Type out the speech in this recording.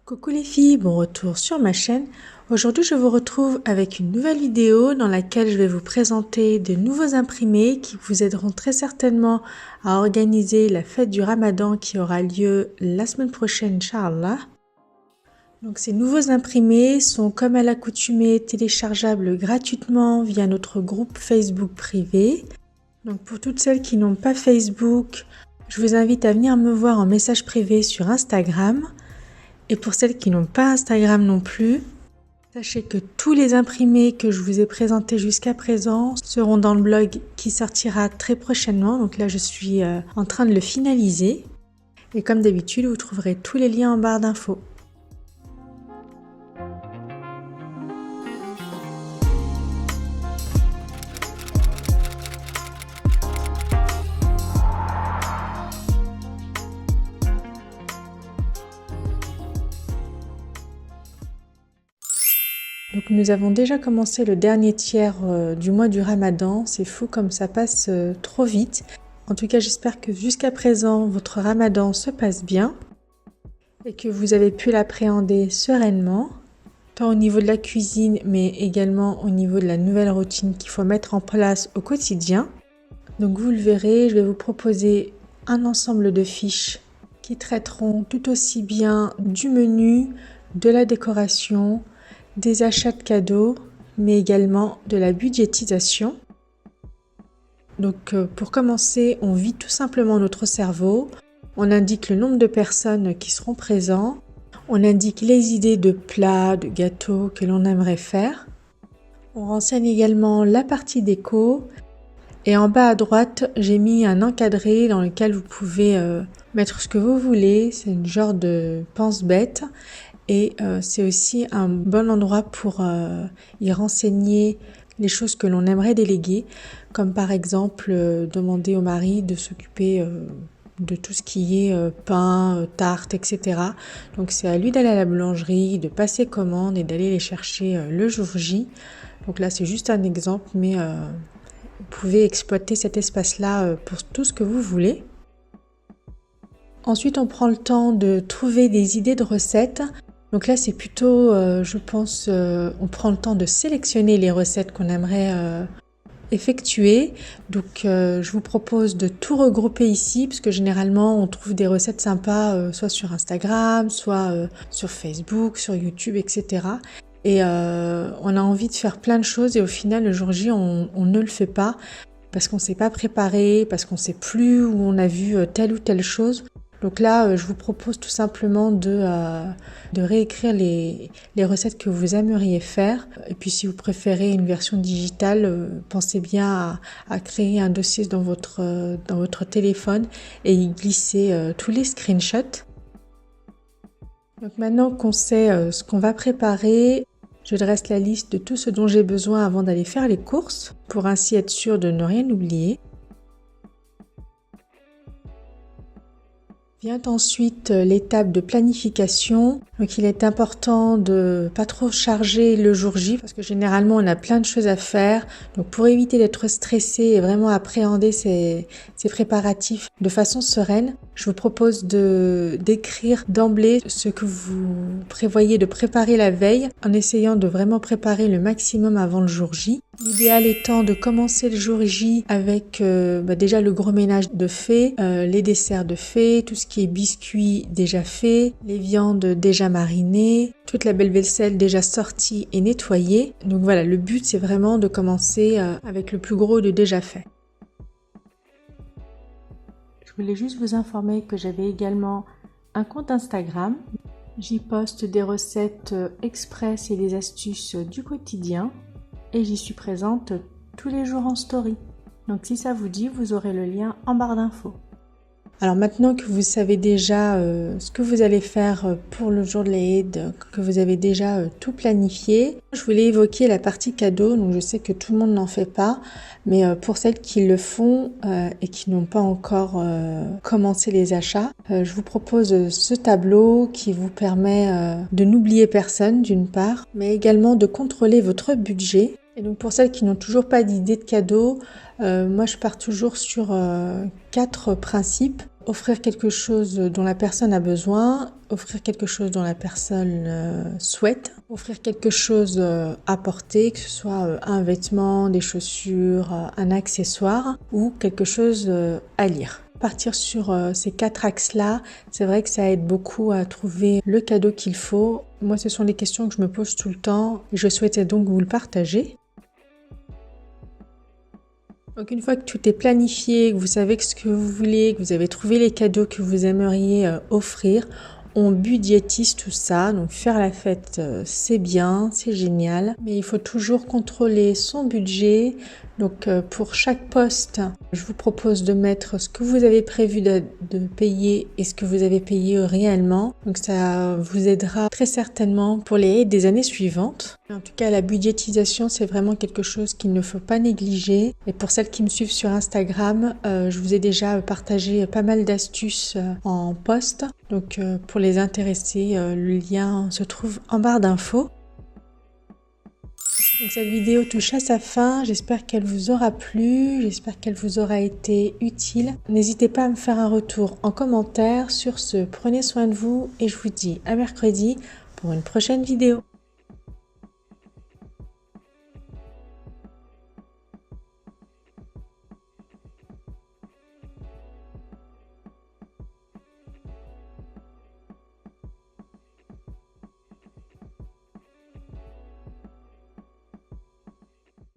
Coucou les filles, bon retour sur ma chaîne. Aujourd'hui je vous retrouve avec une nouvelle vidéo dans laquelle je vais vous présenter de nouveaux imprimés qui vous aideront très certainement à organiser la fête du Ramadan qui aura lieu la semaine prochaine, Inch'Allah. Donc ces nouveaux imprimés sont comme à l'accoutumée téléchargeables gratuitement via notre groupe Facebook privé. Donc pour toutes celles qui n'ont pas Facebook, je vous invite à venir me voir en message privé sur Instagram. Et pour celles qui n'ont pas Instagram non plus, sachez que tous les imprimés que je vous ai présentés jusqu'à présent seront dans le blog qui sortira très prochainement. Donc là, je suis en train de le finaliser. Et comme d'habitude, vous trouverez tous les liens en barre d'infos. Donc nous avons déjà commencé le dernier tiers du mois du Ramadan. C'est fou comme ça passe trop vite. En tout cas, j'espère que jusqu'à présent, votre Ramadan se passe bien et que vous avez pu l'appréhender sereinement, tant au niveau de la cuisine, mais également au niveau de la nouvelle routine qu'il faut mettre en place au quotidien. Donc vous le verrez, je vais vous proposer un ensemble de fiches qui traiteront tout aussi bien du menu, de la décoration, des achats de cadeaux, mais également de la budgétisation. Donc pour commencer, on vide tout simplement notre cerveau, on indique le nombre de personnes qui seront présentes, on indique les idées de plats, de gâteaux que l'on aimerait faire. On renseigne également la partie déco et en bas à droite, j'ai mis un encadré dans lequel vous pouvez mettre ce que vous voulez, c'est une genre de pense-bête. Et c'est aussi un bon endroit pour y renseigner les choses que l'on aimerait déléguer, comme par exemple demander au mari de s'occuper de tout ce qui est pain, tarte, etc. Donc c'est à lui d'aller à la boulangerie, de passer commande et d'aller les chercher le jour J. Donc là c'est juste un exemple, mais vous pouvez exploiter cet espace-là pour tout ce que vous voulez. Ensuite on prend le temps de trouver des idées de recettes. Donc là, c'est plutôt, je pense, on prend le temps de sélectionner les recettes qu'on aimerait effectuer. Donc, je vous propose de tout regrouper ici, parce que généralement, on trouve des recettes sympas, soit sur Instagram, soit sur Facebook, sur YouTube, etc. Et on a envie de faire plein de choses, et au final, le jour J, on ne le fait pas, parce qu'on ne s'est pas préparé, parce qu'on ne sait plus où on a vu telle ou telle chose. Donc là, je vous propose tout simplement de réécrire les recettes que vous aimeriez faire. Et puis si vous préférez une version digitale, pensez bien à créer un dossier dans votre téléphone et y glisser tous les screenshots. Donc maintenant qu'on sait ce qu'on va préparer, je dresse la liste de tout ce dont j'ai besoin avant d'aller faire les courses, pour ainsi être sûr de ne rien oublier. Vient ensuite l'étape de planification. Donc il est important de pas trop charger le jour J parce que généralement on a plein de choses à faire. Donc pour éviter d'être stressé et vraiment appréhender ces préparatifs de façon sereine, je vous propose d'écrire d'emblée ce que vous prévoyez de préparer la veille en essayant de vraiment préparer le maximum avant le jour J. L'idéal étant de commencer le jour J avec déjà le gros ménage de fait, les desserts de fait, tout ce qui est biscuits déjà fait, les viandes déjà marinées, toute la belle vaisselle déjà sortie et nettoyée. Donc voilà, le but c'est vraiment de commencer avec le plus gros de déjà fait. Je voulais juste vous informer que j'avais également un compte Instagram. J'y poste des recettes express et des astuces du quotidien. Et j'y suis présente tous les jours en story. Donc si ça vous dit, vous aurez le lien en barre d'infos. Alors maintenant que vous savez déjà ce que vous allez faire pour le jour de l'Aïd, que vous avez déjà tout planifié, je voulais évoquer la partie cadeau. Donc je sais que tout le monde n'en fait pas, mais pour celles qui le font et qui n'ont pas encore commencé les achats, je vous propose ce tableau qui vous permet de n'oublier personne d'une part, mais également de contrôler votre budget Et donc pour celles qui n'ont toujours pas d'idée de cadeau, moi je pars toujours sur 4 principes. Offrir quelque chose dont la personne a besoin, offrir quelque chose dont la personne souhaite, offrir quelque chose à porter, que ce soit un vêtement, des chaussures, un accessoire ou quelque chose à lire. Partir sur ces 4 axes-là, c'est vrai que ça aide beaucoup à trouver le cadeau qu'il faut. Moi, ce sont des questions que je me pose tout le temps et je souhaitais donc vous le partager. Donc une fois que tout est planifié, que vous savez ce que vous voulez, que vous avez trouvé les cadeaux que vous aimeriez offrir, on budgétise tout ça. Donc faire la fête, c'est bien, c'est génial, mais il faut toujours contrôler son budget. Donc pour chaque poste, je vous propose de mettre ce que vous avez prévu de payer et ce que vous avez payé réellement. Donc ça vous aidera très certainement pour les des années suivantes. En tout cas, la budgétisation, c'est vraiment quelque chose qu'il ne faut pas négliger. Et pour celles qui me suivent sur Instagram, je vous ai déjà partagé pas mal d'astuces en post. Donc pour les intéressés, le lien se trouve en barre d'infos. Donc cette vidéo touche à sa fin, j'espère qu'elle vous aura plu, j'espère qu'elle vous aura été utile. N'hésitez pas à me faire un retour en commentaire. Sur ce, prenez soin de vous et je vous dis à mercredi pour une prochaine vidéo.